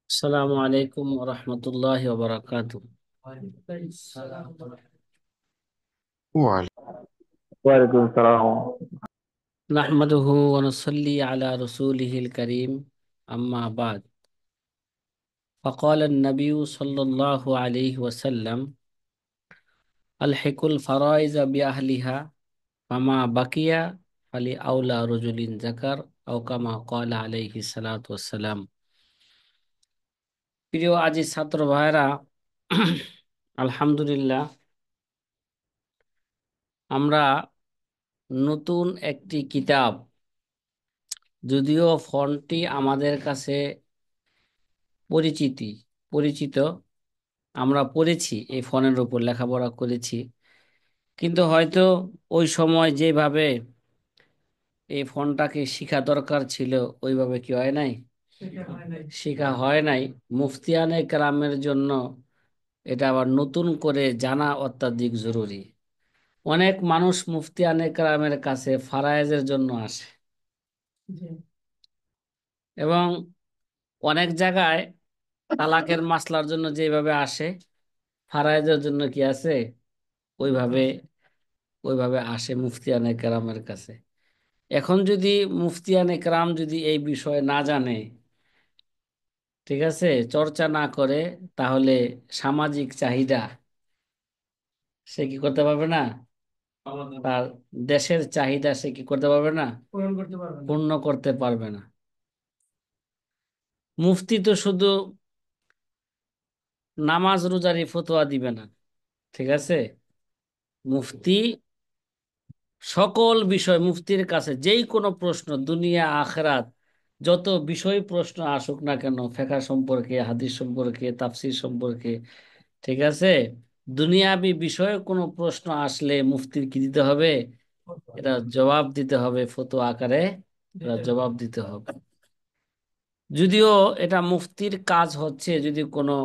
আসসালামু আলাইকুম ওয়া রাহমাতুল্লাহি ওয়া বারাকাতুহু। وعلى ওয়ালাইকুম সালাম। নাহমাদুহু ওয়া নুসাল্লি আলা রাসূলিহিল কারীম, আম্মা বাদ। ফাকালা an-নাবিয়্যু সাল্লাল্লাহু আলাইহি ওয়াসাল্লাম, আলহিকুল ফারাইযা বিআহলিহা ফামা বাকিয়া ফালি আউলা রাজুলিন যাকার আও কামা ক্বালা আলাইহিস সালাতু ওয়াসসালাম। প্রিয় আজিজ ছাত্র ভাইরা, আলহামদুলিল্লাহ, আমরা নতুন একটি কিতাব, যদিও ফন্টটি আমাদের কাছে পরিচিতি পরিচিত, আমরা পড়েছি, এই ফোনের উপর লেখাপড়া করেছি, কিন্তু হয়তো ওই সময় যেভাবে এই ফোনটাকে শিখা দরকার ছিল ওইভাবে কি হয় নাই, শিখা হয় নাই। মুফতিয়ানে কেরামের জন্য এটা আবার নতুন করে জানা অত্যাধিক জরুরি। অনেক মানুষ মুফতিয়ানে কেরামের কাছে ফারায়েজের জন্য আসে, এবং অনেক জায়গায় তালাকের মাসলার জন্য যেভাবে আসে, ফারায়েজের জন্য কি আছে, ওইভাবে ওইভাবে আসে মুফতিয়ানে কেরামের কাছে। এখন যদি মুফতিয়ানে কেরাম যদি এই বিষয়ে না জানে, ঠিক আছে, চর্চা না করে, তাহলে সামাজিক চাহিদা সে কি করতে পারবে না, তার দেশের চাহিদা সে কি করতে পারবে না, পূর্ণ করতে পারবে না। মুফতি তো শুধু নামাজ রোজারই ফতোয়া দিবে না, ঠিক আছে। মুফতি সকল বিষয়, মুফতির কাছে যেই কোনো প্রশ্ন, দুনিয়া আখেরাত যত বিষয় প্রশ্ন আসুক না কেন, ফিকহ সম্পর্কে, হাদিস সম্পর্কে, তাফসীর সম্পর্কে, ঠিক আছে, দুনিয়াবি বিষয়ে কোনো প্রশ্ন আসলে মুফতির কি দিতে হবে, এটা জবাব দিতে হবে, ফতোয়া আকারে এটা জবাব দিতে হবে। যদিও এটা মুফতির কাজ হচ্ছে, যদি কোনো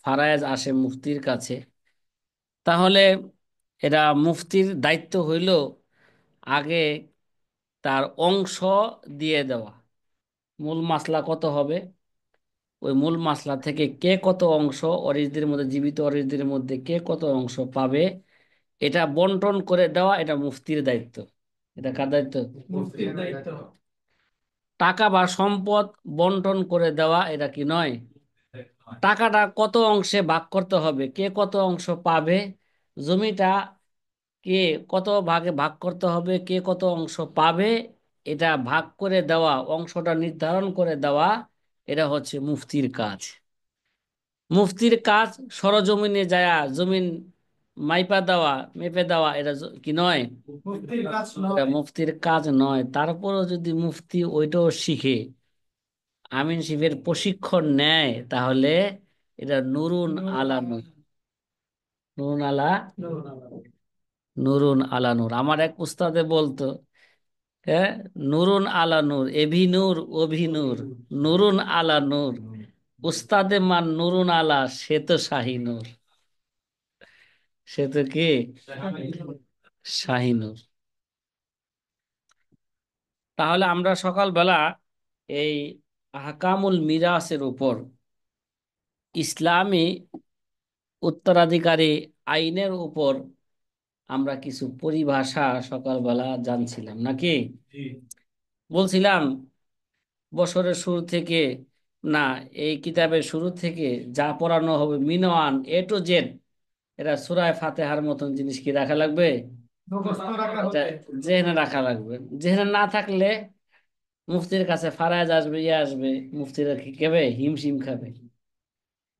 ফারায়েজ আসে মুফতির কাছে, তাহলে এটা মুফতির দায়িত্ব হইল আগে তার অংশ দিয়ে দেওয়া। মূল মাসলা কত হবে, ওই মূল মাসলা থেকে কে কত অংশ, অরিজদের মধ্যে, জীবিত অরিজদের মধ্যে কে কত অংশ পাবে, এটা বন্টন করে দেওয়া, এটা মুফতির দায়িত্ব। এটা কার দায়িত্ব? মুফতির দায়িত্ব। টাকা বা সম্পদ বন্টন করে দেওয়া এটা কি নয়? টাকাটা কত অংশে ভাগ করতে হবে, কে কত অংশ পাবে, জমিটা কে কত ভাগে ভাগ করতে হবে, কে কত অংশ পাবে, এটা ভাগ করে দেওয়া, অংশটা নির্ধারণ করে দেওয়া, এটা হচ্ছে মুফতির কাজ। মুফতির কাজ সরজমিনে যায়া জমিন মাইপা দেওয়া, মেপে দেওয়া, এটা কি নয়? মুফতির কাজ নয়। এটা মুফতির কাজ নয়। তারপরও যদি মুফতি ওইটাও শিখে, আমিন শিফের প্রশিক্ষণ নেয়, তাহলে এটা নুরুন আলা নূর। নুরুন আলা নুরুন আলা নূর। আমার এক উস্তাদে বলতো, হ্যাঁ, নুরুন আলা নূর, এভি নূর অভি নূর, নুরুন আলা নূর, উস্তাদে মান নুরুন আলা, সে তো শাহী নূর। সে তো কি? শাহী নূর। তাহলে আমরা সকালবেলা এই আহকামুল মিরাসের উপর, ইসলামী উত্তরাধিকারী আইনের উপর আমরা কিছু পরিভাষা সকালবেলা জানছিলাম নাকি? বলছিলাম বছরের শুরু থেকে, না, এই কিতাবের শুরু থেকে যা পড়ানো হবে মিনওয়ান A to Z, এটা সূরা ফাতিহার মতন জিনিস কি রাখা লাগবে? এটা জেহেনে রাখা লাগবে। জেহেনে না থাকলে মুফতির কাছে ফারাজ আসবে, ইয়ে আসবে, মুফতিরা কি খাবে? হিমশিম খাবে।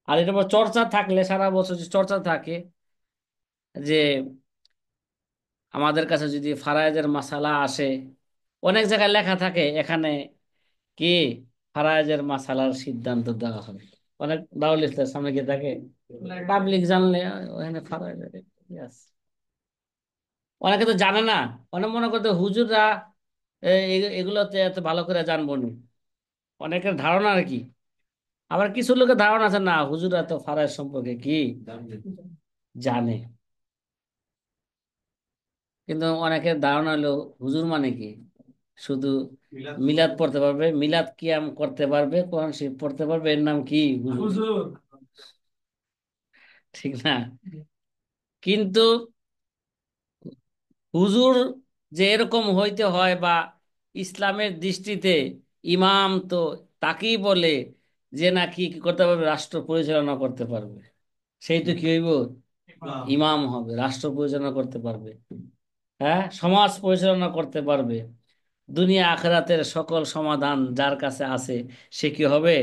আর এটার উপর চর্চা থাকলে, সারা বছর যদি চর্চা থাকে, যে আমাদের কাছে যদি ফারায়েজের মাসালা আসে, অনেক জায়গায় লেখা থাকে এখানে কি ফারায়েজের মাসালার সিদ্ধান্ত দেওয়া হবে, অনেক দাউল ইসলামের সামনে গিয়ে থাকে, পাবলিক জানলে ওখানে ফারায়েজের yes। অনেকে তো জানে না, অনেক মনে করতে হুজুররা এগুলোতে এত ভালো করে জানবো না, অনেকের ধারণা আর কি। আবার কিছু লোকের ধারণা আছে, না, হুজুররা তো ফারায়েজ সম্পর্কে কি জানে। কিন্তু অনেকের ধারণা হলো হুজুর মানে কি, শুধু মিলাদ পড়তে পারবে, মিলাদ কিয়াম করতে পারবে, কোরআন শরীফ পড়তে পারবে, এর নাম কি? হুজুর। ঠিক না? কিন্তু হুজুর যে এরকম হইতে হয়, বা ইসলামের দৃষ্টিতে ইমাম তো তাকেই বলে যে নাকি কি করতে পারবে, রাষ্ট্র পরিচালনা করতে পারবে। সেই তো কি হইব? ইমাম হবে, রাষ্ট্র পরিচালনা করতে পারবে, হ্যাঁ, সমাজ পরিচালনা করতে পারবে। দুনিয়া আখিরাতের সকল সমাধান যার কাছে আছে, সে কি হবে?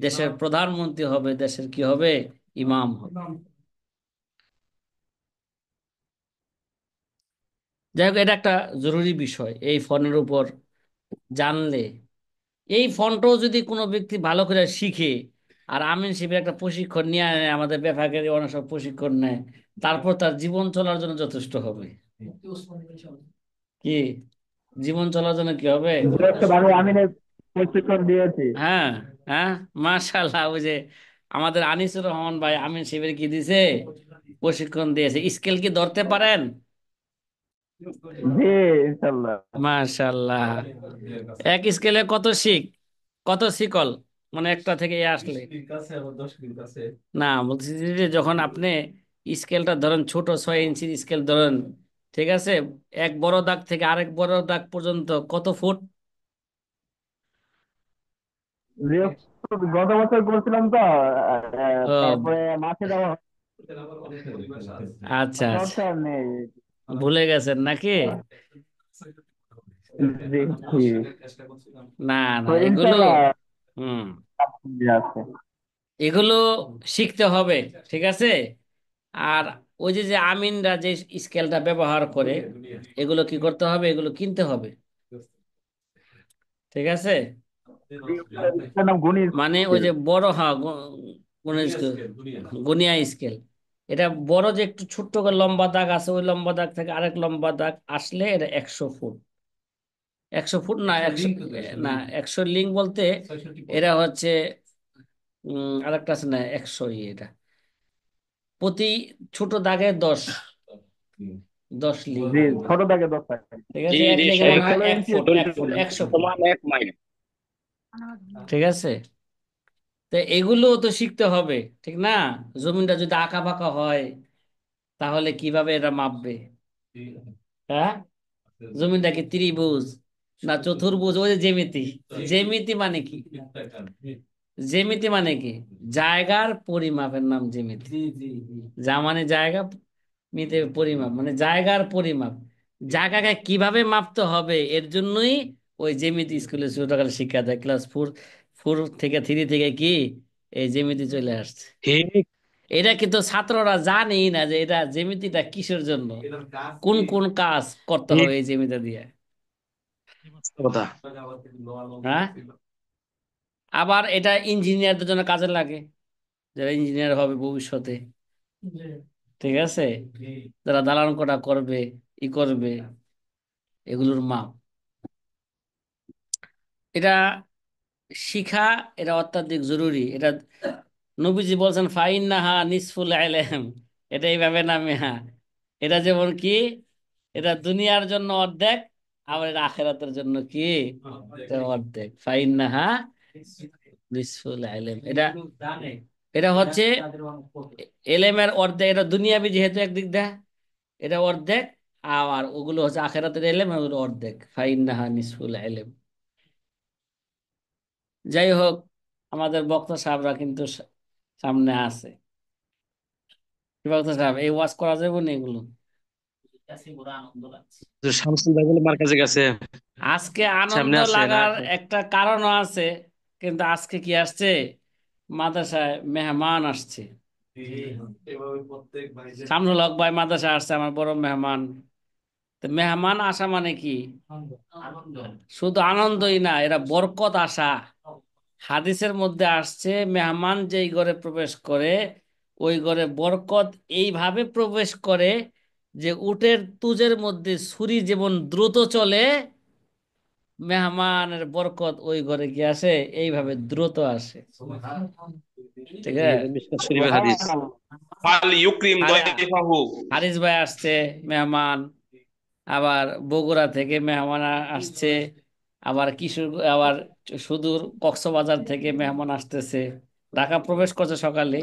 দেশের প্রধানমন্ত্রী হবে, দেশের কি হবে? ইমাম হবে। যাই হোক, এটা একটা জরুরি বিষয় এই ফোনের উপর জানলে। এই ফোনটাও যদি কোনো ব্যক্তি ভালো করে শিখে, আর আমিন শিবির একটা প্রশিক্ষণ নিয়ে নেয়, আমাদের বিভাগের অনেক সব প্রশিক্ষণ নেয়, তারপর তার জীবন চলার জন্য যথেষ্ট হবে। কি জীবন চলার জন্য কি হবে? আমি আমিনের প্রশিক্ষণ দিয়েছি। হ্যাঁ, হ্যাঁ, মাশাআল্লাহ। ওই যে আমাদের আনিসুর রহমান ভাই আমিন শিবির কি দিছে, প্রশিক্ষণ দিয়েছে। স্কেল কি ধরতে পারেন? জি, ইনশাল্লাহ। মাশাআল্লাহ। এক স্কেলে কত শিক, কত শিকল, মানে একটা থেকে এ আসলে? না, বলছি যে যখন আপনি স্কেলটা ধরেন, ছোট 6 ইঞ্চির স্কেল ধরেন, ঠিক আছে, এক বড় দাগ থেকে আরেক বড় দাগ পর্যন্ত কত ফুট? জি, গত বছর করছিলাম তো, ও, তারপরে মাসে দেওয়া আচ্ছা আচ্ছা, হচ্ছে আর নেই। ভুলে গেছেন নাকি? জি, জি। না তো না, এগুলো, ইনশাল্লাহ হুম, আছে। এগুলো শিখতে হবে, ঠিক আছে। আর ওই যে যে আমিনরা যে স্কেলটা ব্যবহার করে, এগুলো কি করতে হবে? এগুলো কিনতে হবে, ঠিক আছে। জি, এটার নাম গুণী মানে ওই স্কেল। যে বড়, হ্যাঁ, গুণের স্কেল, গুনিয়া স্কেল। এটা বড় যে একটু ছোট্ট করে লম্বা দাগ আছে, ওই লম্বা দাগ থেকে আরেক লম্বা দাগ আসলে এটা 100 ফুট। 100 ফুট না, 100, না, 100 লিঙ্ক বলতে এরা হচ্ছে, আরেকটা আছে না, 100 এটা প্রতি ছোট দাগে 10 লিঙ্ক। জি, ছোট দাগে 10 টাকা। ঠিক জি আছে, এক জি লিঙ্গের এই মানে শেখ, হয় 16 ইঞ্চি 1 ফুট, 20 লিঙ্ক। 100 ফুট। সমান 1 মাইল। ঠিক আছে, তো এগুলো তো শিখতে হবে, ঠিক না? জমিনটা যদি আঁকা বাঁকা হয়, তাহলে কিভাবে এটা মাপবে? হ্যাঁ, জমিনটা কি ত্রিভুজ না চতুর্ভুজ? ওই যে জ্যামিতি, জ্যামিতি মানে কি? জ্যামিতি মানে কি? জায়গার পরিমাপের নাম জ্যামিতি। যা মানে জায়গা, মিতে পরিমাপ মানে জায়গার পরিমাপ। জায়গাকে কিভাবে মাপতে হবে, এর জন্যই ওই জ্যামিতি স্কুলে ছোটকালে শিক্ষা দেয়। ক্লাস 4 থেকে 3 থেকে কি এই জ্যামিতি চলে আসছে। ঠিক। এটা কিন্তু ছাত্ররা জানেই না যে এটা জ্যামিতিটা কিসের জন্য, কোন কোন কাজ করতে ঠিক হবে এই জ্যামিতি দিয়ে। কথা। হ্যাঁ, আবার এটা ইঞ্জিনিয়ারদের জন্য কাজে লাগে, যারা ইঞ্জিনিয়ার হবে ভবিষ্যতে, ঠিক আছে, যারা দালান কোঠা করবে, ই করবে, এগুলোর মাপ, এটা শিখা, এটা অত্যাধিক জরুরি। এটা নবীজি বলছেন ফাইন্নাহা নিসফুল ইলম, এটা এইভাবে নামে, হ্যাঁ। এটা যেমন কি, এটা দুনিয়ার জন্য অর্ধেক, আবার এটা আখেরাতের জন্য কি, এটা অর্ধেক। ফাইন্নাহা নিসফুল ইলম, এটা এটা হচ্ছে এলেমের অর্ধেক। এটা দুনিয়াবি যেহেতু একদিক দেয়, এটা অর্ধেক, আর ওগুলো হচ্ছে আখেরাতের এলেম, ওগুলো অর্ধেক। ফাইন্নাহা নিসফুল ইলম। যাই হোক, আমাদের বক্তা সাহেবরা কিন্তু সামনে আছে। কি বক্তা সাহেব, এই ওয়াজ করা যাবে না এগুলো? তো শামসুল ভাই বলে মার কাছে গেছে, আজকে আনন্দ সামনে আছে না? লাগার একটা কারণও আছে, কিন্তু আজকে কি আসছে, মাদ্রাসায় মেহমান আসছে। শামসুল হক ভাই মাদ্রাসায় আসছে, আমার বড় মেহমান। তো মেহমান আসা মানে কি, শুধু আনন্দই না, এরা বরকত আসা। হাদিসের মধ্যে আসছে, মেহমান যেই ঘরে প্রবেশ করে, ওই ঘরে বরকত এইভাবে প্রবেশ করে যে উটের তুজের মধ্যে ছুরি যেমন দ্রুত চলে, মেহমানের বরকত ওই ঘরে কি আসে, এইভাবে দ্রুত আসে। ঠিক আছে। এটা মিশকাত শরীফের হাদিস। সুবহানাল্লাহ। ফাল ইউক্রিম আরে, দয়ফাহু। হারিস ভাই আসছে মেহমান, আবার বগুড়া থেকে মেহমান আসছে, আবার কিশোর, আবার সুদূর কক্সবাজার থেকে মেহমান আসতেছে, ঢাকা প্রবেশ করছে সকালে।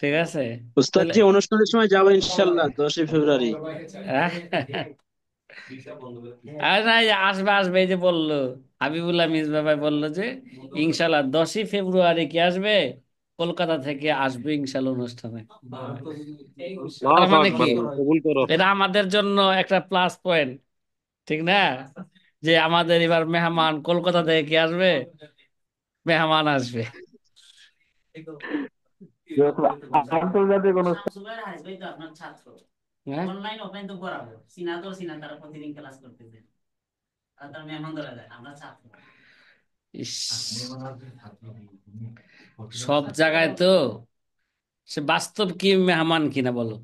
ঠিক আছে, উস্তাদ তাহলে জি, অনুষ্ঠানের সময় যাবো ইনশাল্লাহ 10ই ফেব্রুয়ারি। আর নাই, আসবে আসবে, এই যে বললো হাবিবুল্লাহ মিসবা ভাই বললো যে ইনশাল্লাহ 10ই ফেব্রুয়ারি কি আসবে, কলকাতা থেকে আসবে ইনশাল্লাহ অনুষ্ঠানে। তার আল্লাহু মানে কি, আকবার, কবুল করো। এটা আমাদের জন্য একটা প্লাস পয়েন্ট, ঠিক না? যে আমাদের এবার মেহমান কলকাতা থেকে কি আসবে, মেহমান আসবে। যেহেতু আন্তর্জাতিক অনুষ্ঠান। হ্যাঁ? ইস, সব জায়গায় তো সে বাস্তব কি মেহমান কিনা বলো,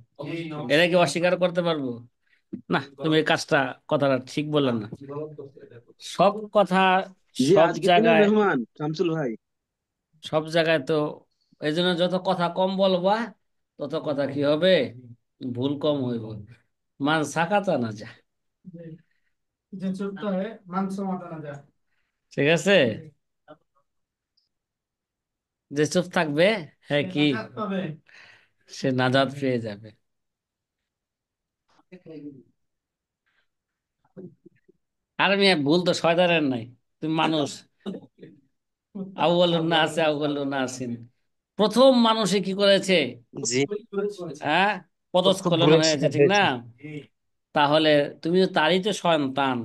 এরা কি অস্বীকার করতে পারবো? না, তুমি এই কাজটা, কথাটা ঠিক বললেন না। সব কথা, জি, সব আজকের দিনের জায়গায়, মেহমান শামসুল ভাই। সব জায়গায় তো এই জন্য যত কথা কম বলবা তত কথা কি হবে, ভুল কম হইব। মান সাকাতা না যা, ঠিক আছে? যে চুপ থাকবে, হ্যাঁ কি, সে নাজাত পেয়ে যাবে। আর মিয়া, ভুল তো শয়তানের নাই, তুমি মানুষ। আউয়ালুন নাসি আউয়ালুন নাসিন, প্রথম মানুষে কি করেছে, জি, হ্যাঁ, প্রথম পদস্খলন ভোরের হয়েছে, সময় ঠিক না? হয়েছে। তাহলে তুমি তো তারই তো সন্তান,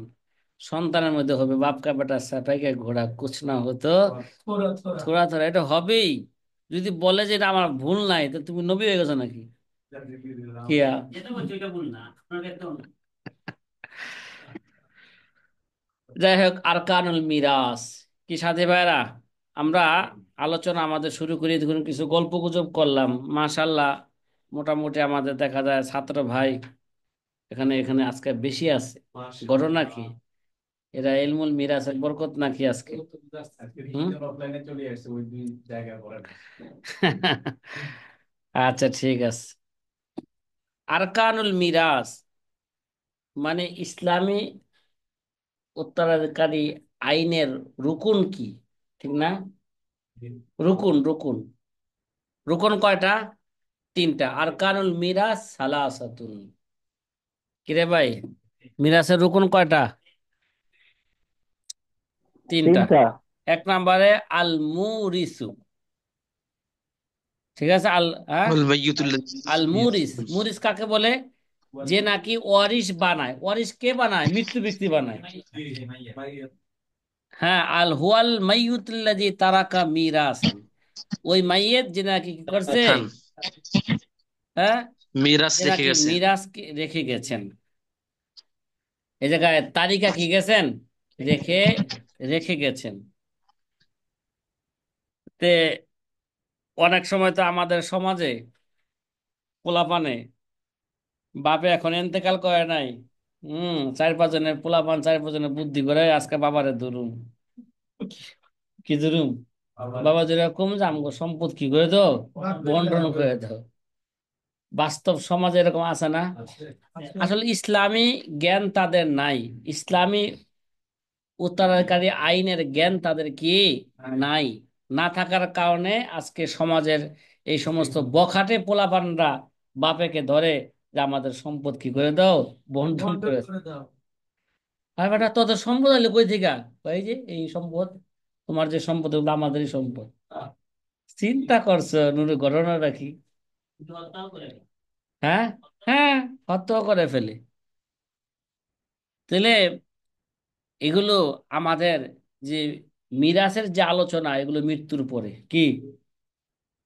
সন্তানের মধ্যে হবে বাপ কা বেটা সাপাইকে ঘোড়া কুছ না হতো থোড়া থোড়া, এটা হবেই। যদি বলে যে এটা আমার ভুল নাই, তো তুমি নবী হয়ে গেছো নাকি? কিয়া, যাই হোক, আরকানুল মিরাস কি সাথী ভাইরা, আমরা আলোচনা আমাদের শুরু করি, ধরুন কিছু গল্প গুজব করলাম, মাশাল্লাহ। মোটামুটি আমাদের দেখা যায় ছাত্র ভাই এখানে এখানে আজকে বেশি আছে। ঘটনা কি, এরা ইলমুল মিরাসের বরকত নাকি আজকে? হুম? আচ্ছা, ঠিক আছে। আরকানুল মিরাস মানে ইসলামী উত্তরাধিকারী আইনের রুকুন কি, ঠিক না? রুকুন রুকুন, রুকুন কয়টা? তিনটা। আরকানুল মিরাস সালাসাতুন। কিরে ভাই, মিরাসের রুকুন কয়টা? তিনটা। তিনটা। এক নম্বরে আল মুরিসু, ঠিক আছে, আল, হ্যাঁ, ওয়াল মাইয়িতুল্লাযী আল মুরিস, মুরিস কাকে বলে? যে নাকি ওয়ারিশ বানায়। ওয়ারিশ কে বানায়? মৃত্যু ব্যক্তি বানায়। হ্যাঁ, আল হুয়াল মাইয়ুতুল্লাযী তারাকা মিরাসান, ওই মাইয়েত যে নাকি কি করছে, খান হ্যাঁ, মিরাজ যে রেখে নাকি গেছে। মিরাজ রেখে গেছেন। এই জায়গায় তারিকা কি গেছেন, রেখে, রেখে গেছেন। তে অনেক সময় তো আমাদের সমাজে পোলাপানে, বাপে এখন এন্তেকাল করে নাই, চার পাঁচজনের পোলাপান, চার পাঁচজনের বুদ্ধি করে আজকে বাবারে ধরুন, কি ধরুম, বাবা যেরকম যে আমগো সম্পদ কি করে দাও, বন্টন করে দাও। বাস্তব সমাজে এরকম আছে না? আসলে ইসলামী জ্ঞান তাদের নাই, ইসলামী উত্তরাধিকারী আইনের জ্ঞান তাদের কি নাই। না থাকার কারণে আজকে সমাজের এই সমস্ত বখাটে পোলাপানরা বাপেকে ধরে যে আমাদের সম্পদ কি করে দাও, বন্টন করে দাও। আর বেটা, তোদের সম্পদ হলে কই থেকে? এই যে এই সম্পদ, তোমার যে সম্পদ, ওগুলো আমাদেরই সম্পদ। চিন্তা করছো নুরু, ঘটনাটা কি? হ্যাঁ, হ্যাঁ, হত্যা করে ফেলে। তাহলে এগুলো আমাদের যে মিরাসের যে আলোচনা, এগুলো মৃত্যুর পরে কি,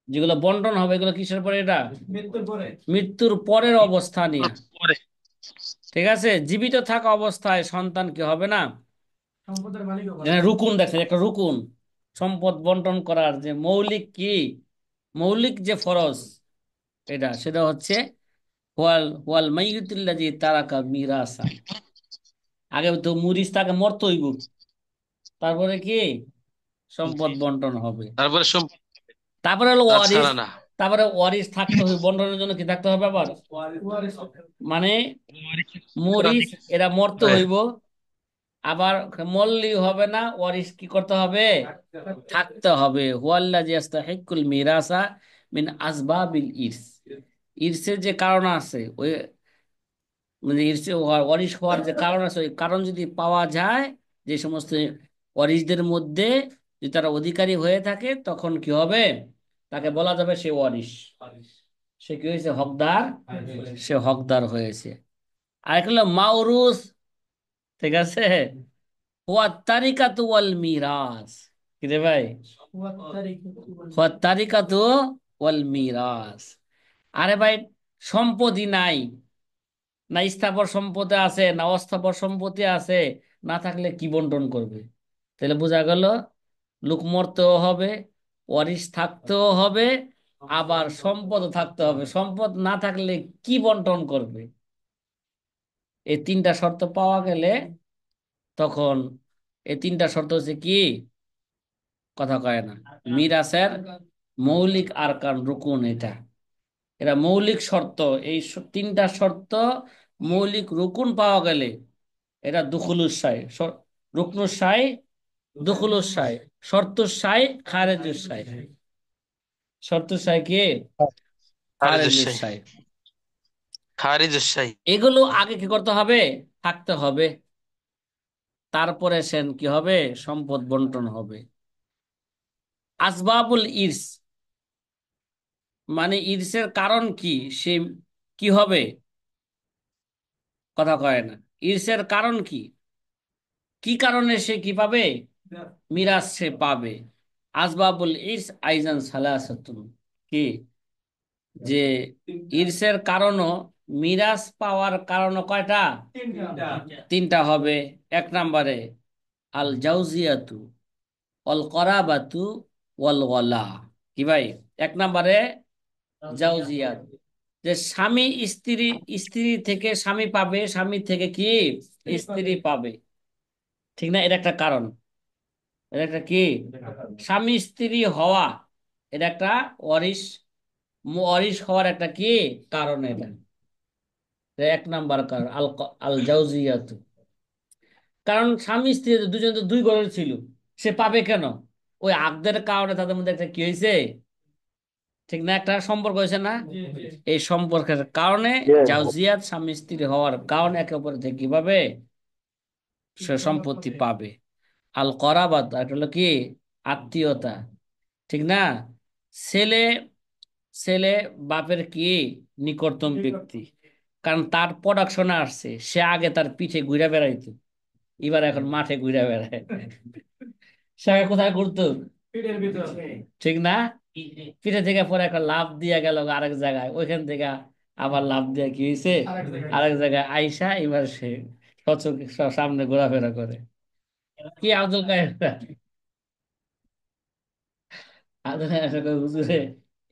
যেগুলো বন্টন হবে, এগুলো কিসের পরে? এটা মৃত্যুর পরের অবস্থা নিয়ে, পরে ঠিক আছে? জীবিত থাকা অবস্থায় সন্তান কি হবে না, যেখানে রুকুন দেখেন, একটা রুকুন, সম্পদ বন্টন করার যে মৌলিক কি, মৌলিক যে ফরজ, এটা সেটা হচ্ছে ওয়াল ওয়াল মাইয়ুতুল্লাযী তারাকা মিরাসান। আগে তো মুরিস, তাকে মরতে হইব, তারপরে কি সম্পদ বন্টন হবে। তারপরে সব তারপরে হলো ওয়ারিস, ছাড়া না। তারপরে ওয়ারিস থাকতে হবে, বন্টনের জন্য কি থাকতে হবে আবার, মানে মরিস, এরা মরতে হ্যাঁ, হইব, আবার মল্লি হবে না, ওয়ারিশ কি করতে হবে? থাকতে হবে। হুয়াল্লাযী ইস্তাহিক্কুল মিরাসা মিন আসবাবিল ইরস। ইরসের যে কারণ আছে, ওই মানে ইরসে ওয়ারিশ হওয়ার যে কারণ আছে, ওই কারণ যদি পাওয়া যায়, যে সমস্ত ওয়ারিশদের মধ্যে যদি তারা অধিকারী হয়ে থাকে, তখন কি হবে? তাকে বলা যাবে সে ওয়ারিশ। সে কি হয়েছে? হকদার। সে হকদার হয়েছে। আর হলো মাউরুস। ঠিক আছে। ওয়া তারিকাতু ওয়াল মিরাস। কি রে ভাই? ওয়া তারিকাতু ওয়াল মিরাস। আরে ভাই, সম্পত্তি নাই, না স্থাবর সম্পত্তি আছে, না অস্থাবর সম্পত্তি আছে, না থাকলে কি বন্টন করবে? তাহলে বোঝা গেল, লোক মরতেও হবে, ওয়ারিশ থাকতেও হবে, আবার সম্পদ থাকতে হবে। সম্পদ না থাকলে কি বন্টন করবে? এই তিনটা শর্ত পাওয়া গেলে তখন, এই তিনটা শর্ত হচ্ছে কি? কথা কয় না, মিরাসের মৌলিক আরকান রুকুন এটা। এরা মৌলিক শর্ত। এই তিনটা শর্ত, মৌলিক রুকুন পাওয়া গেলে এটা দুখুলুস সাই, রুকনুস সাই, দুখুলুস সাই, শর্তুস সাই, খারেজুস সাই। শর্তুস সাই কি? খারেজুস খারিজুসাই। সাই। খারিজুসাই। এগুলো আগে কি করতে হবে? থাকতে হবে। তারপরে সেন কি হবে? সম্পদ বন্টন হবে। আসবাবুল ইরস, মানে ইরসের কারণ কি? সে কি হবে? কথা কয় না। ইরসের কারণ কি? কি কারণে সে কি পাবে? মিরাজ সে পাবে। আসবাবুল ইরস আইজান সালাসাতুন। কি? যে ইরসের কারণও, মিরাজ পাওয়ার কারণ কয়টা? তিনটা হবে। এক নম্বরে আল জাউজিয়াতু, অল করাবাতু, ওয়াল ওয়ালা। কি ভাই? এক নম্বরে জাউজিয়াত, যে স্বামী স্ত্রী, স্ত্রী থেকে স্বামী পাবে, স্বামী থেকে কি স্ত্রী পাবে। ঠিক না? এটা একটা কারণ। এটা একটা কি? স্বামী স্ত্রী হওয়া, এটা একটা ওয়ারিশ, ওয়ারিশ হওয়ার একটা কি কারণ এটা। এক নাম্বার কারণ আল আল জাউজিয়াত। কারণ স্বামী স্ত্রী দুজন তো দুই ঘরের ছিল, সে পাবে কেন? ওই আকদের কারণে তাদের মধ্যে একটা কি হয়েছে? ঠিক না? একটা সম্পর্ক হয়েছে না? এই সম্পর্কের কারণে Yes. জাউজিয়াত, স্বামী স্ত্রী হওয়ার কারণে একে অপরের থেকে কিভাবে সে সম্পত্তি পাবে। আল করাবাত, আর একটা হলো কি? আত্মীয়তা। ঠিক না? ছেলে, ছেলে বাপের কি নিকটতম ব্যক্তি, কারণ তার প্রোডাকশনে আসছে। সে আগে তার পিঠে ঘুরে বেড়াইতো, এবার এখন মাঠে ঘুরে বেড়ায়। সে আগে কোথায় ঘুরতো? ঠিক না? পিঠে থেকে পরে একটা লাফ দিয়ে গেল আরেক জায়গায়, ওইখান থেকে আবার লাফ দিয়ে কি হয়েছে? আরেক জায়গায় আইসা এবার সে সচক সামনে ঘোরাফেরা করে। কি আব্দুল কায়েম, আব্দুল কায়েম এসে কয়, হুজুরে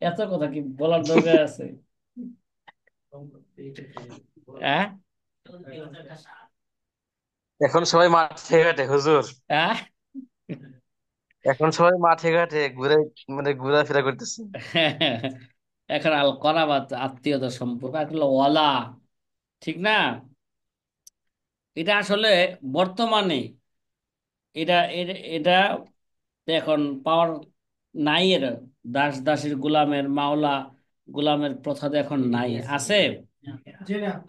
এত কথা কি বলার দরকার আছে? হ্যাঁ? এখন সবাই মাঠে ঘাটে হুজুর। হ্যাঁ? এখন সবাই মাঠে ঘাটে ঘুরে, মানে ঘোরাফেরা করতেছে। এখন আল করাবাত, আত্মীয়তার সম্পর্ক। আর হলো ওয়ালা। ঠিক না? এটা আসলে বর্তমানে, এটা এটা এখন পাওয়ার নাই। এর দাস দাসীর, গোলামের, মাওলা গোলামের প্রথা তো এখন নাই। আছে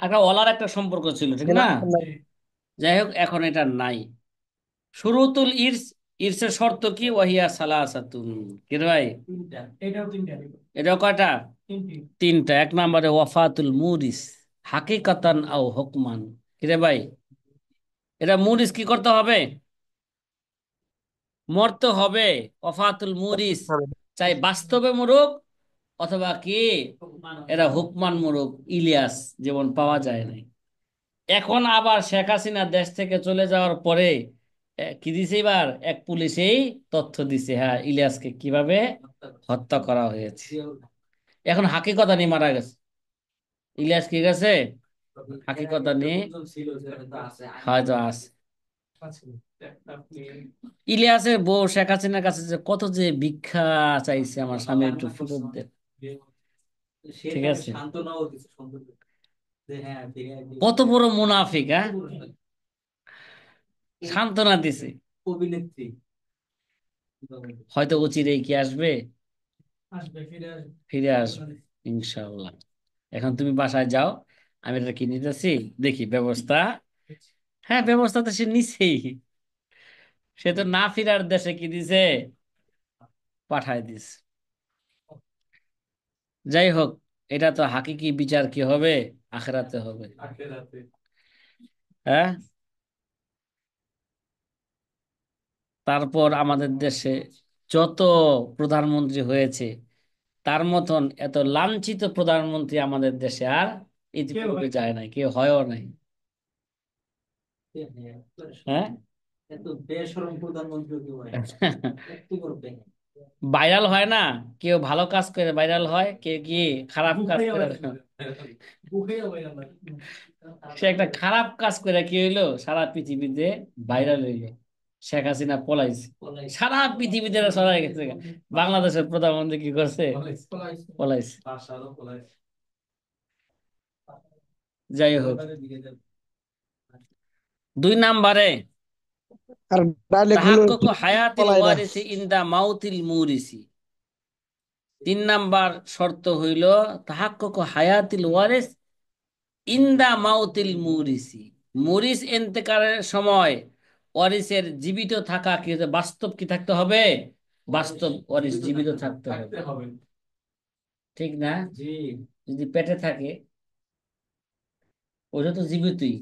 একটা ওয়ালার একটা সম্পর্ক ছিল, ঠিক না? যাই হোক, এখন এটা নাই। শুরুতুল ইরস, ইরসের শর্ত কি? ওয়াহিয়া সালাসাতুন। কি রে ভাই? এটাও কয়টা? তিনটা। এক নম্বরে ওয়াফাতুল মুরিস, হাকিকাতান আও হুকমান। কি রে ভাই? এটা মুরিস কি করতে হবে? মরতে হবে। ওয়াফাতুল মুরিস, চাই বাস্তবে মরুক অথবা কি এরা হুকমান মরুক, ইলিয়াস যেমন পাওয়া যায় নাই। এখন আবার শেখ হাসিনা দেশ থেকে চলে যাওয়ার পরে কি দিছে? এবার এক পুলিশেই তথ্য দিছে, হ্যাঁ, ইলিয়াসকে কিভাবে হত্যা করা হয়েছে। এখন হাকিকতা নিয়ে মারা গেছে। ইলিয়াস কি গেছে? হাকিকতা নিয়ে হয়তো আছে। ইলিয়াসের বউ শেখ হাসিনার কাছে যে কত যে ভিক্ষা চাইছে, আমার স্বামী একটু ফেরত দেন। ঠিক আছে? কত বড় মুনাফিক, হ্যাঁ? সান্ত্বনা দিছে, হয়তো অচিরেই কি আসবে, ফিরে আসবে ইনশাআল্লাহ। এখন তুমি বাসায় যাও, আমি এটা কি নিতেছি, দেখি ব্যবস্থা। হ্যাঁ, ব্যবস্থা তো সে নিছেই, সে তো না ফিরার দেশে কি দিছে, পাঠায় দিস। যাই হোক, এটা তো হাকিকি বিচার কি হবে, আখেরাতে হবে। হ্যাঁ, তারপর আমাদের দেশে যত প্রধানমন্ত্রী হয়েছে, তার মতন এত লাঞ্ছিত প্রধানমন্ত্রী আমাদের দেশে আর ইতিপূর্বে যায় নাই, কেউ হয়ও নাই। হ্যাঁ, ভাইরাল হয় না, কেউ ভালো কাজ করে ভাইরাল হয়, কেউ কি খারাপ কাজ করে। সে একটা খারাপ কাজ করে কি হইলো, সারা পৃথিবীতে ভাইরাল হইলো। শেখ হাসিনা পলাইছে, সারা পৃথিবীতে ছড়াই গেছে। বাংলাদেশের প্রধানমন্ত্রী কি করছে, পলাইছে। যাই হোক, 2 নম্বরে আর ডাইরেক্ট হলো তাহাক্কুকু হায়াতিল পলাই না। ওয়ারিসি ইনদা মাউতিল মুরিসি। 3 নম্বর শর্ত হইল তাহাক্কুকু হায়াতিল ওয়ারিস ইনদা মাউতিল মুরিসি। মুরিস ইন্তেকালের সময় ওয়ারিসের জীবিত থাকা কি বাস্তব কি থাকতে হবে, বাস্তব ওয়ারিস জীবিত থাকতে হবে, ঠিক না? যদি পেটে থাকে ওটা তো জীবিতই,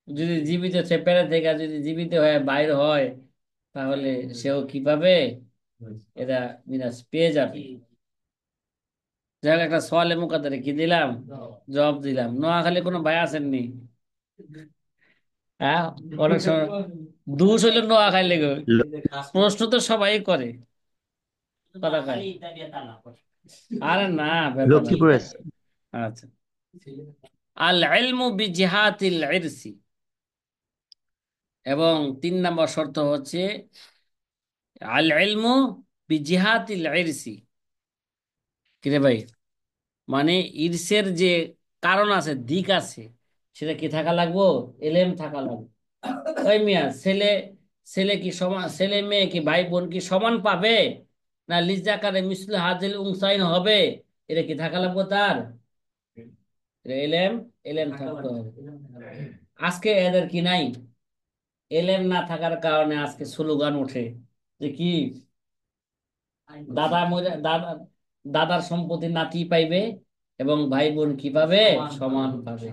যদি জীবিত সে পেটে থেকে যদি জীবিত হয়ে বাইর হয়, তাহলে সেও কি পাবে, এরা মিরাজ পেয়ে যাবে। যাই হোক, একটা সওয়ালে মুকাদ্দারে কি দিলাম, জবাব দিলাম। নোয়াখালী কোনো ভাই আসেননি? হ্যাঁ, অনেক সময় দুষ হইলো নোয়াখালী লেগে, প্রশ্ন তো সবাই করে, কথা কয়। আরে না, ব্যাপার না। লক্ষ্মীপুরে আছে। আচ্ছা, আল ইলমু বিজিহাতিল ইরসি। এবং 3 নম্বর শর্ত হচ্ছে আল ইলমু বিজিহাতিল ইরসি। কিরে ভাই, মানে ইরসের যে কারণ আছে, দিক আছে, সেটা কি থাকা লাগবো, এলেম থাকা লাগবে। ওই মিয়া, ছেলে ছেলে কি সমান, ছেলে মেয়ে কি ভাই বোন কি সমান পাবে, না লিজাকারে মিসলু হাজিল উনসাইন হবে, এটা কি থাকা লাগবো তার, এটা এলেম, এলেম থাকতে হবে। আজকে এদের কি নাই, এলেম না থাকার কারণে আজকে স্লোগান ওঠে যে কি, দাদা দাদা, দাদার সম্পত্তি নাতি পাইবে এবং ভাই বোন কি পাবে, সমান পাবে,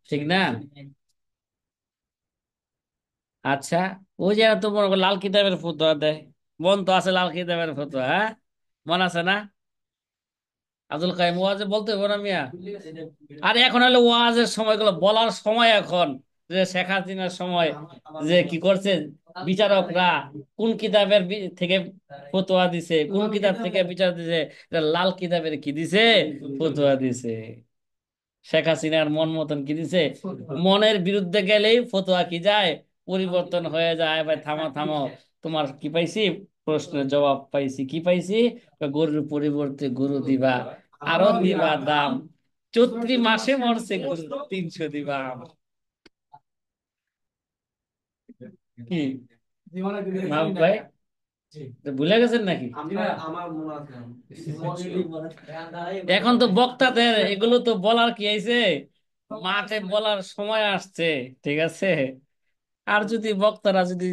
ঠিক না? আচ্ছা, ওই যে তো মনে করো লাল কিতাবের ফতোয়া দেয়, মন তো আছে লাল কিতাবের ফতোয়া, হ্যাঁ, মন আছে না? আব্দুল কাইম ওয়াজে বলতে হবে না মিয়া? আর এখন হলো ওয়াজের সময়গুলো বলার সময় এখন, যে শেখ হাসিনার সময় যে কি করছে বিচারকরা, কোন কিতাবের থেকে ফতোয়া দিছে, কোন কিতাব থেকে বিচার দিছে, এটা লাল কিতাবের কি দিছে, ফতোয়া দিছে। শেখ হাসিনার মন মতন কি দিছে, মনের বিরুদ্ধে গেলেই ফতোয়া কি যায়, পরিবর্তন হয়ে যায়। ভাই থামো থামো, তোমার কি পাইছি, প্রশ্নের জবাব পাইছি, কি পাইছি, গরুর পরিবর্তে গরু দিবা, আরো দিবা দাম, চৈত্রি মাসে মরছে গরু, 300 দিবা আম। কি মাহবুব ভাই, ভুলে গেছেন নাকি? এখন তো বক্তাদের এগুলো তো বলার কি আইছে, মাঠে বলার সময় আসছে, ঠিক আছে? আর যদি বক্তারা যদি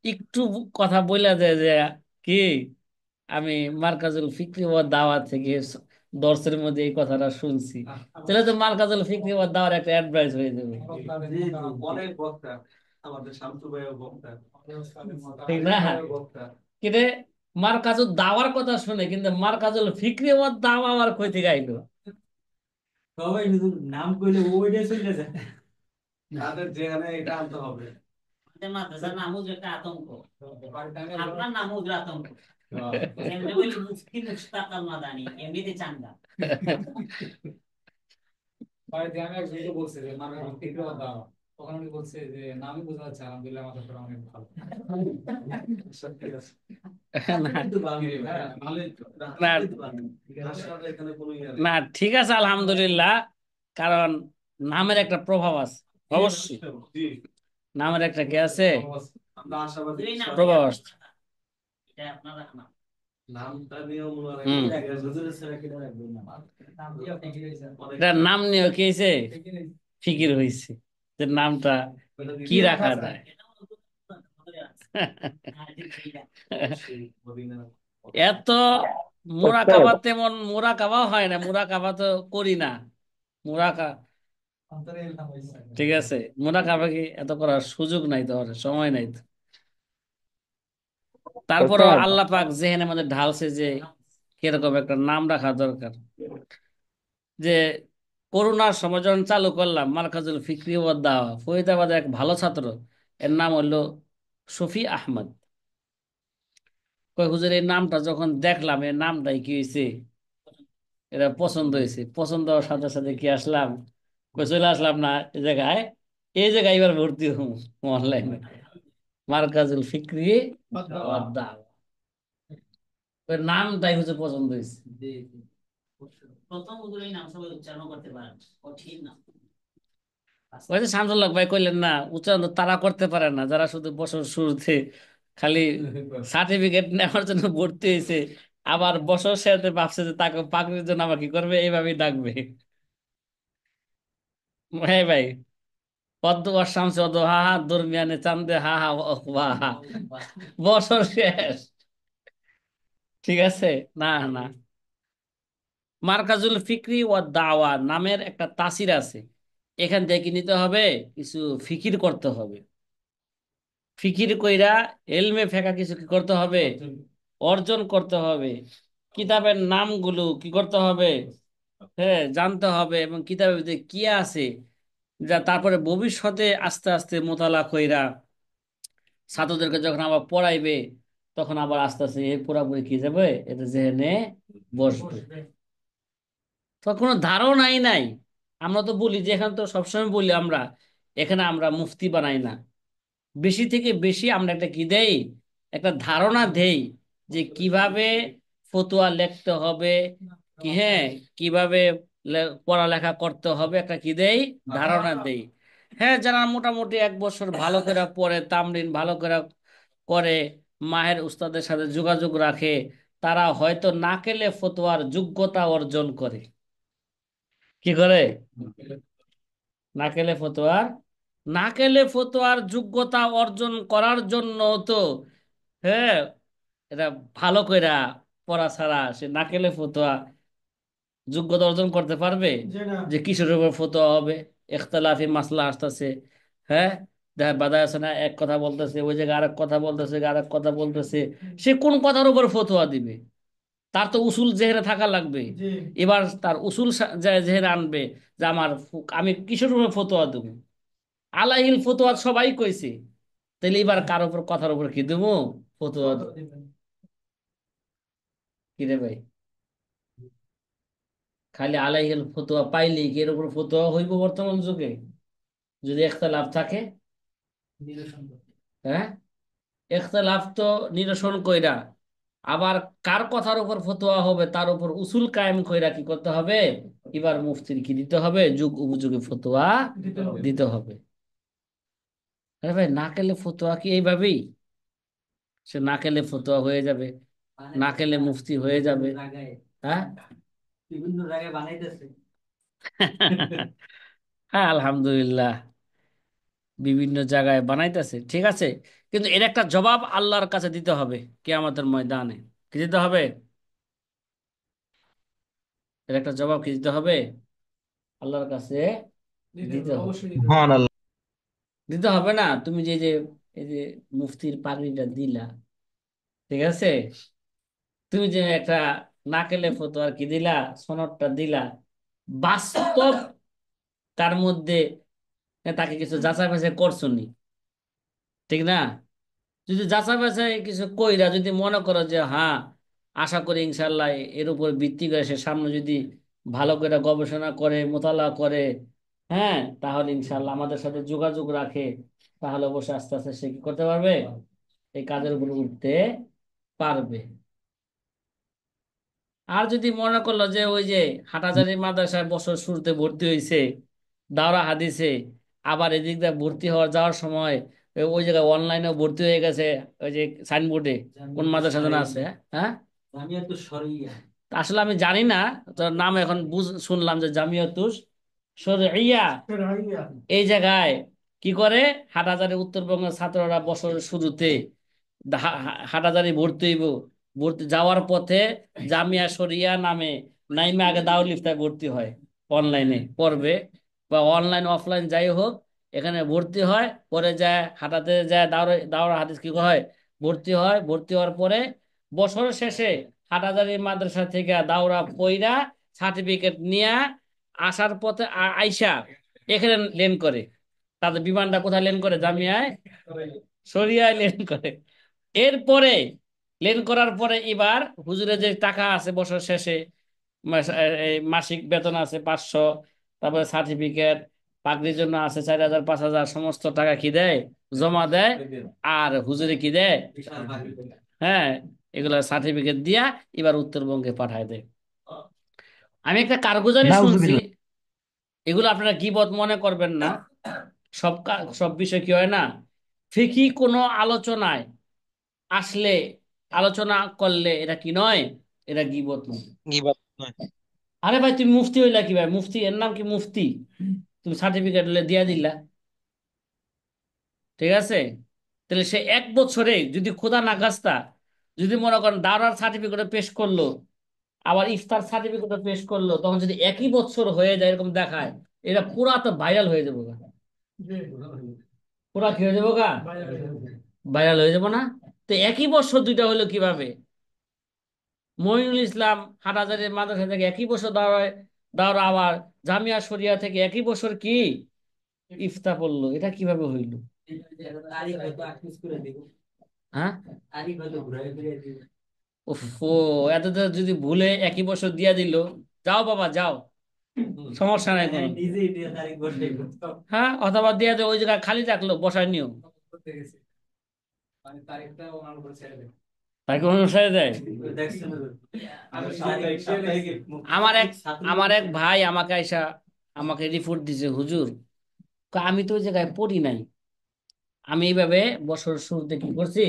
একটু কথা বলে দেয় যে কি, আমি মার্কাজুল ফিকরি ওয়াদ দাওয়া থেকে দর্শের মধ্যে এই কথাটা শুনছি, তাহলে তো মার্কাজুল ফিকরি ওয়াদ দাওয়ার একটা অ্যাডভাইস হয়ে যাবে, ঠিক না? কিন্তু মার্কাজুল দাওয়ার কথা শুনে কিন্তু মার্কাজুল ফিকরি ওয়াদ দাওয়া আমার কই থেকে আইলো? মাদ্রাসার নামও যে একটা আতঙ্ক, আপনার নামও যে আতঙ্ক। এমনি বলি মুফতি মুশতাক আল মাদানি, এমনিতে চাঙ্গা। না, না, ঠিক আছে, আলহামদুলিল্লাহ। কারণ নামের একটা প্রভাব আছে, অবশ্যই নামের একটা কি আছে, প্রভাব আছে। হুম। এটার নাম নিয়ে কি হয়েছে, ফিকির হয়েছে যে নামটা কি রাখা যায়। এত মোরাকাবা, ওস্তাদ, তেমন মোরাকাবাও হয় না, মোরাকাবা তো করি না। মোরাকা ঠিক আছে, মোরাকাবা কি এত করার সুযোগ নাই, তো আর সময় নাই তো। তারপরও ওস্তাদ, আল্লাহ পাক জেহেনের মধ্যে ঢালছে যে কিরকম একটা নাম রাখা দরকার। যে করোনার সময় যখন চালু করলাম মার্কাজুল ফিকরি ওয়াদ দাওয়া, ফরিদাবাদের এক ভালো ছাত্র, এর নাম হলো শফি আহমদ। কয় হুজুর এই নামটা যখন দেখলাম, এই নামটাই কি হয়েছে, এটা পছন্দ হয়েছে। পছন্দ হওয়ার সাথে সাথে কি আসলাম, কই চলে আসলাম না এই জায়গায়, এই জায়গায় এবার ভর্তি হম অনলাইনে, মার্কাজুল ফিকরি ওয়াদ দাওয়া। ওই নামটাই হচ্ছে পছন্দ হয়েছে। ওই যে শামসুল হক ভাই কইলেন না, উচ্চারণ তো তারা করতে পারে না যারা শুধু বছর শুরুতে খালি সার্টিফিকেট নেওয়ার জন্য ভর্তি হয়েছে, আবার বছর শেষে ভাবছে যে তাকে পাকড়ির জন্য আবার কি করবে, এইভাবেই ডাকবে। হ্যাঁ ভাই, পদ্ম আর শামসে অদ হা হা, দরমিয়ানে চান্দে হা হা ওয়াহ হা, বছর শেষ। ঠিক আছে। না না, মার্কাজুল ফিকরি ও দাওয়া নামের একটা তাসির আছে। এখান থেকে কি নিতে হবে, কিছু ফিকির করতে হবে। ফিকির কইরা এলমে ফেকা কিছু কি করতে হবে, অর্জন করতে হবে। কিতাবের নামগুলো কি করতে হবে, হ্যাঁ জানতে হবে, এবং কিতাবের ভিতরে কি আছে, যা তারপরে ভবিষ্যতে আস্তে আস্তে মোতালা কইরা ছাত্রদেরকে যখন আবার পড়াইবে, তখন আবার আস্তে আস্তে এই পুরাপুরি কি যাবে, এটা জেনে বসবে। তো কোনো ধারণাই নাই। আমরা তো বলি যে, এখানে তো সবসময় বলি আমরা, এখানে আমরা মুফতি বানাই না। বেশি থেকে বেশি আমরা একটা কি দেই, একটা ধারণা দেই যে কিভাবে ফতোয়া লিখতে হবে, কি হ্যাঁ কিভাবে পড়ালেখা করতে হবে, একটা কি দেই, ধারণা দেই। হ্যাঁ, যারা মোটামুটি এক বছর ভালো করে পড়ে, তামরিন ভালো করে করে, মাহের উস্তাদের সাথে যোগাযোগ রাখে, তারা হয়তো নাকেলে ফতোয়ার যোগ্যতা অর্জন করে। কি করে, নাকেলে ফতোয়ার, নাকেলে ফতোয়ার যোগ্যতা অর্জন করার জন্য তো, হ্যাঁ, এটা ভালো কইরা পড়া ছাড়া সে নাকেলে ফতোয়া যোগ্যতা অর্জন করতে পারবে, যে কিসের উপর ফতোয়া হবে, ইখতিলাফি মাসলা আসতেছে, হ্যাঁ, দেখা বাধা আছে না, এক কথা বলতেছে ওই জায়গায় আরেক কথা বলতেছে, আরেক কথা বলতেছে, সে কোন কথার উপর ফতোয়া দিবে, তার তো উসুল জেহেরে থাকা লাগবে। এবার তার উসুল জেহেরে আনবে, যে আমি কিসের উপর ফতোয়া দেবো, আলাইহিল ফতোয়া সবাই কইছে, তাহলে এবার কার উপর কথার উপর কি দেবো, ফতোয়া দেবো। কি রে ভাই, খালি আলাইহিল ফতোয়া পাইলেই কি এর উপর ফতোয়া হইব বর্তমান যুগে, যদি ইখতিলাফ থাকে? হ্যাঁ, ইখতিলাফ তো নিরসন কইরা আবার কার কথার উপর ফতোয়া হবে তার উপর উসুল কায়েম কইরা কি করতে হবে, এবার মুফতির কি দিতে হবে, যুগ উপযোগী ফতোয়া দিতে হবে। আরে ভাই, না খেলে ফতোয়া কি এইভাবেই, সে না খেলে ফতোয়া হয়ে যাবে, না খেলে মুফতি হয়ে যাবে? হ্যাঁ। বিভিন্ন জায়গায় বানাইতেছে। হ্যাঁ, আলহামদুলিল্লাহ, বিভিন্ন জায়গায় বানাইতেছে, ঠিক আছে। কিন্তু এর একটা জবাব আল্লাহর কাছে দিতে হবে কিয়ামতের ময়দানে। কি দিতে হবে, এর একটা জবাব কি দিতে হবে, আল্লাহর কাছে দিতে হবে। সুবহান আল্লাহ। দিতে হবে না, তুমি যে যে এই যে মুফতির পাগড়িটা দিলা, ঠিক আছে, তুমি যে একটা নাকেলে ফতোয়ার কি দিলা, সনদটা দিলা, বাস্তব তার মধ্যে তাকে কিছু যাচাই বাছাই করছো নি, ঠিক না? যদি যাচাই বাছাই কিছু কইরা যদি মনে করো যে হ্যাঁ, আশা করি ইনশাল্লাহ এর উপর ভিত্তি করে সে সামনে যদি ভালো করে গবেষণা করে, মোতালা করে, হ্যাঁ, তাহলে ইনশাল্লাহ আমাদের সাথে যোগাযোগ রাখে, তাহলে অবশ্যই আস্তে আস্তে সে কি করতে পারবে, এই কাজের উপর উঠতে পারবে। আর যদি মনে করলো যে ওই যে হাটাজারি মাদ্রাসায় বছর শুরুতে ভর্তি হয়েছে দাওরা হাদিসে, আবার এদিক দিয়ে ভর্তি হওয়ার যাওয়ার সময় ওই জায়গায় অনলাইনেও ভর্তি হয়ে গেছে, ওই যে সাইনবোর্ডে কোন মাদ্রাসা যেন আছে, হ্যাঁ তা আসলে আমি জানি না, তো নাম এখন শুনলাম যে জামিয়াতুস শরঈয়া, এই জায়গায় কি করে হাটাজারি উত্তরবঙ্গের ছাত্ররা বছরের শুরুতে হাটাজারি ভর্তি হইব, ভর্তি যাওয়ার পথে জামিয়া শরিয়া নামে নাইমে আগে দারুল ইফতায় ভর্তি হয়, অনলাইনে পড়বে বা অনলাইন অফলাইন যাই হোক, এখানে ভর্তি হয়, পরে যায় হাটাতে যায় দাওরা দাওরা হাদিস কি হয়, ভর্তি হয়, ভর্তি হওয়ার পরে বছর শেষে হাটাজারি মাদ্রাসা থেকে দাওরা পইরা সার্টিফিকেট নিয়ে আসার পথে আইসা এখানে লেন করে, তাদের বিমানটা কোথায় লেন করে, জামিয়ায় শরিয়ায় লেন করে। এরপরে লেন করার পরে এবার হুজুরের যে টাকা আছে বছর শেষে, এই মাসিক বেতন আছে 500, তারপরে সার্টিফিকেট, পাগড়ির জন্য আছে 4,000 5,000, সমস্ত টাকা কি দেয়, জমা দেয়। আর হুজুরে কি দেয়, হ্যাঁ, এগুলা সার্টিফিকেট দিয়া এবার উত্তরবঙ্গে পাঠায় দেয়। আমি একটা কারগুজারি শুনছি, নাউজুবিল্লাহ। এগুলো আপনারা গীবত মনে করবেন না, সব বিষয় কি হয় না, ফিকি কোনো আলোচনায় আসলে, আলোচনা করলে এটা কি নয়, এটা গীবত নয়। গিবাত নয়। আরে ভাই তুমি মুফতি হইলা কি ভাই, মুফতি এর নাম কি মুফতি, তুমি সার্টিফিকেট দিয়া দিলা, ঠিক আছে, তাহলে সে 1 বছরে যদি খোদা না খাস্তা যদি মনে করেন দাওরার সার্টিফিকেট পেশ করলো, আবার ইফতার সার্টিফিকেট পেশ করলো, তখন যদি একই বছর হয়ে যায় এরকম দেখায়, এটা পুরা তো ভাইরাল হয়ে যাবো গা। পুরা কি হয়ে যাবো গা, ভাইরাল হয়ে যাবো না? তো একই বছর দুইটা হলো কিভাবে? মঈনুল ইসলাম হাটহাজারীর মাদ্রাসা থেকে একই বছর দাওরায় দাওরা, আবার জামিয়া শরিয়া থেকে একই বছর কি ইফতা পড়লো, এটা কিভাবে হইল? হ্যাঁ, উফ, এত তো যদি ভুলে একই বছর দিয়া দিল, যাও বাবা যাও, সমস্যা নাই কোনো, হ্যাঁ, অথবা দিয়া দে ওই জায়গায় খালি রাখলো বসায় নিও, তাকে অনুসারে দেয়। আমার এক আমার এক ভাই আমাকে আইসা আমাকে রিপোর্ট দিছে, হুজুর আমি তো ওই জায়গায় পড়ি নাই, আমি এইভাবে বছর শুরুতে কি করছি,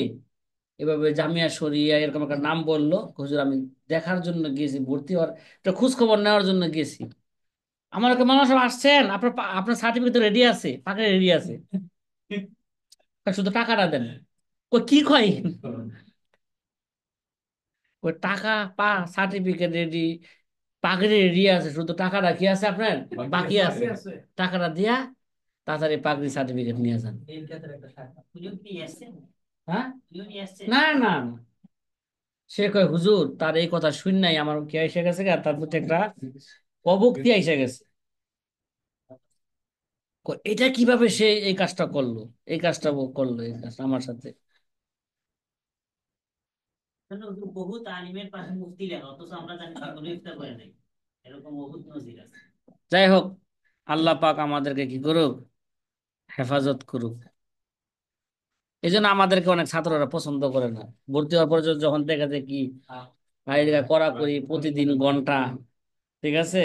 এভাবে জামিয়া শরিয়া এরকম একটা নাম বললো, হুজুর আমি দেখার জন্য গেছি, ভর্তি হওয়ার একটা খোঁজ খবর নেওয়ার জন্য গেছি, আমার একটা মানুষ আসছেন, আপনার সার্টিফিকেট রেডি আছে, পাকে রেডি আছে, শুধু টাকাটা দেন। কই কি কয়, ওই টাকা পা সার্টিফিকেট রেডি, পাগড়ি রেডি আছে, শুধু টাকাটা কি আছে আপনার বাকি আছে, টাকাটা দিয়া তাড়াতাড়ি পাগড়ি সার্টিফিকেট নিয়ে যান। হ্যাঁ, না না না। সে কয় হুজুর তার এই কথা শুন নাই, আমার কি এসে গেছে গা, তার প্রতি একটা অভক্তি এসে গেছে। এটা কিভাবে সে এই কাজটা করলো, এই কাজটা ও করলো, এই কাজটা আমার সাথে। বহুত আলিমের পাশে মুফতি লেখা, অথচ আমরা জানি না কোনো ইফতার করে নাই, এরকম বহুত নজির আছে। যাই হোক, আল্লাহ পাক আমাদেরকে কি করুক, হেফাজত করুক। এই জন্য আমাদেরকে অনেক ছাত্ররা পছন্দ করে না, ভর্তি হওয়ার পর যখন দেখা যায় কি কড়াকড়ি প্রতিদিন ঘন্টা, ঠিক আছে,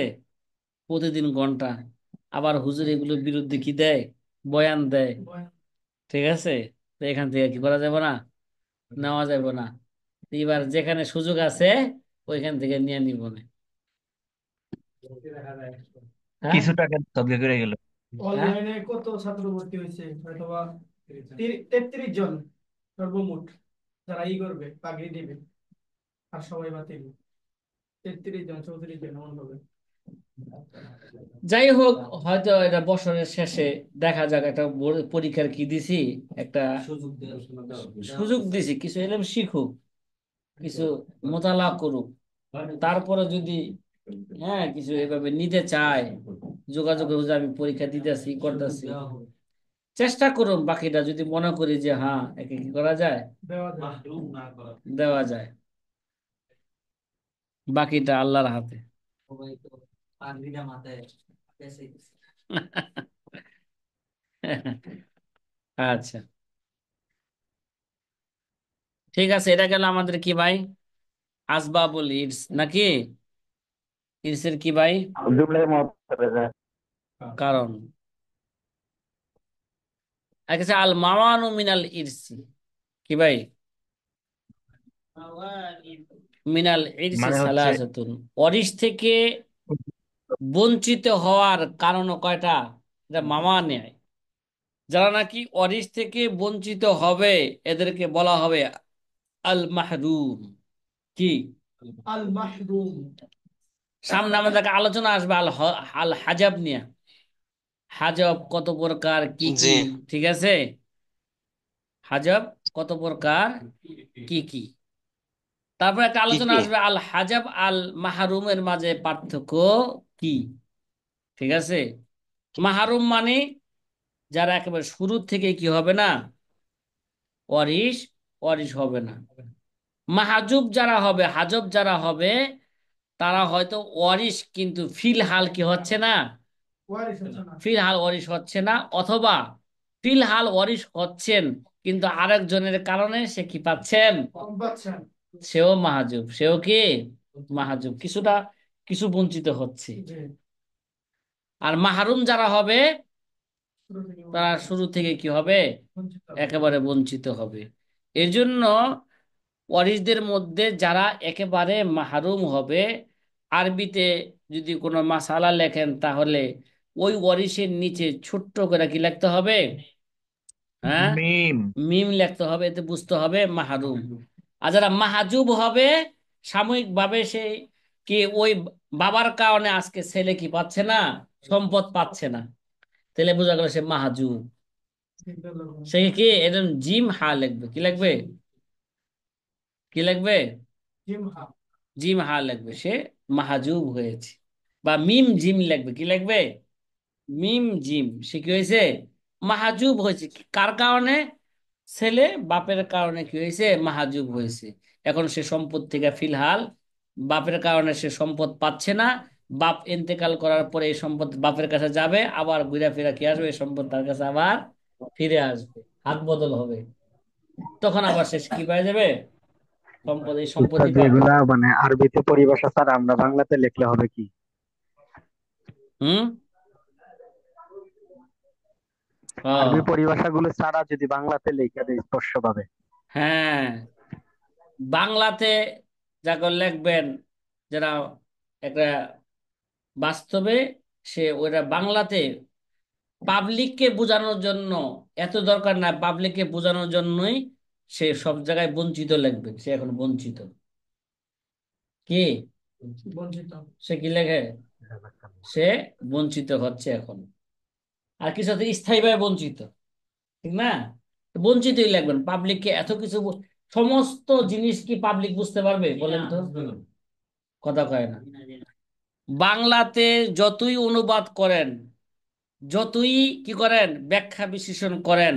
প্রতিদিন ঘন্টা, আবার হুজুর এগুলোর বিরুদ্ধে কি দেয়, বয়ান দেয়, ঠিক আছে, তো এখান থেকে কি করা যাবে না, নেওয়া যাবে না। এবার যেখানে সুযোগ আছে ওইখান থেকে নিয়ে নিব না। হ্যাঁ, কিছু টাকা সদকা করে গেল। হ্যাঁ, অনলাইনে কত ছাত্র ভর্তি হয়েছে, হয়তোবা 33 জন সর্বমোট, যারা করবে পাগড়ি দিবে, আর সবাই বাতিল। 33 জন 34 জন এমন হবে। যাই হোক, হয়তো এটা বছরের শেষে দেখা যাক, একটা পরীক্ষার কি দিছি, একটা সুযোগ দিছি, কিছু এলেম শিখুক, কিছু মোতালা করুক, তারপরে যদি হ্যাঁ কিছু এভাবে নিতে চায়, যোগাযোগ করে, যে আমি পরীক্ষা দিতেছি করতেছি, চেষ্টা করুন, বাকিটা যদি মনে করি যে হ্যাঁ একে কি করা যায়, দেওয়া যায়। দেওয়া যায়, বাকিটা আল্লাহর হাতে। আচ্ছা, ঠিক আছে, এটা গেল আমাদের কি ভাই আসবাবুল ইরস নাকি? ইরসের কি ভাই জুমলাই মুআত্তারাজা। কারণ? আচ্ছা, আল মাওয়ানু মিনাল ইরসি কি ভাই? মিনাল ইরসি মানে হচ্ছে সালাসাতুন, ওয়ারিশ থেকে বঞ্চিত হওয়ার কারণ কয়টা? এটা মামা নেয়। যারা নাকি ওয়ারিশ থেকে বঞ্চিত হবে এদেরকে বলা হবে আল মাহরুম। কি? আল মাহরুম। সামনে আমাদের আলোচনা আসবে আল হাজাব নিয়ে। হাজব কত প্রকার, কি জি। কি, ঠিক আছে? হাজব কত প্রকার, কি কি। তারপর একটা কি আলোচনা কি? আসবে আল হাজাব আল মাহরুমের মাঝে পার্থক্য কি, ঠিক আছে? মাহরুম মানে যারা একেবারে শুরু থেকে কি হবে না, ওয়ারিশ, ওয়ারিশ হবে না। মাহাজুব যারা হবে, হাজব যারা হবে, তারা হয়তো ওয়ারিশ কিন্তু ফিলহাল কি হচ্ছে না, ওয়ারিশ হচ্ছে না। ফিলহাল ওয়ারিশ হচ্ছে না, অথবা ফিলহাল ওয়ারিশ হচ্ছেন কিন্তু আরেকজনের কারণে সে কি পাচ্ছেন, কম পাচ্ছেন। সেও মাহাজুব, সেও কি মাহাজুব, কিছুটা কিছু বঞ্চিত হচ্ছে। জি। আর মাহরুম যারা হবে শুরু থেকে তারা বঞ্চিত। শুরু থেকে কি হবে, বঞ্চিত। একেবারে বঞ্চিত হবে। এর জন্য ওয়ারিশদের মধ্যে যারা একেবারে মাহরুম হবে, আরবিতে যদি কোনো মাসালা লেখেন তাহলে ওই ওয়ারিশের নিচে ছোট্ট করে কি লিখতে হবে, হ্যাঁ, মিম। মিম লিখতে হবে, এতে বুঝতে হবে মাহরুম। আর যারা মাহাজুব হবে, সাময়িকভাবে সে কি ওই বাবার কারণে আজকে ছেলে কি পাচ্ছে না, সম্পদ পাচ্ছে না, তাহলে বোঝা গেল সে মাহাজুব। সে কি এরকম জিম হা লিখবে, কি লিখবে, কি লিখবে, জিমহা। জিম হা লিখবে, সে মাহাজুব হয়েছে। বা মিম জিম লিখবে, কি লিখবে, মিম জিম, সে কি হয়েছে, মাহাজুব হয়েছে। কার কারণে? ছেলে বাপের কারণে কি হয়েছে, মাহাজুব হয়েছে। এখন সে সম্পদ থেকে ফিলহাল বাপের কারণে সে সম্পদ পাচ্ছে না। বাপ ইন্তেকাল করার পরে এই সম্পদ বাপের কাছে যাবে, আবার ঘুরে ফিরে কি আসবে, এই সম্পদ তার কাছে আবার ফিরে আসবে, হাত বদল হবে। তখন আবার সে কি পেয়ে যাবে, সম্পদ, এই উস্তাদ, সম্পত্তি পাবে। যেগুলা মানে আরবিতে পরিভাষা স্যার আমরা বাংলাতে লিখলে হবে কি? হুম। আরবি ও, পরিভাষাগুলো ছাড়া যদি বাংলাতে লিখে দেয় স্পষ্ট ভাবে। হ্যাঁ, বাংলাতে যাকে লিখবেন, যারা একটা বাস্তবে সে ওটা বাংলাতে পাবলিককে বোঝানোর জন্য, এত দরকার না, পাবলিককে বোঝানোর জন্যই সে সব জায়গায় বঞ্চিত লিখবে, সে এখন বঞ্চিত। কি? বঞ্চিত। সে কি লেখে, সে বঞ্চিত হচ্ছে এখন। আর কিছু হচ্ছে স্থায়ীভাবে বঞ্চিত, ঠিক না? তো বঞ্চিতই লিখবেন। পাবলিককে এত কিছু সমস্ত জিনিস কি পাবলিক বুঝতে পারবে বলেন তো? কথা কয় না। বাংলাতে যতই অনুবাদ করেন, যতই কি করেন, ব্যাখ্যা বিশ্লেষণ করেন,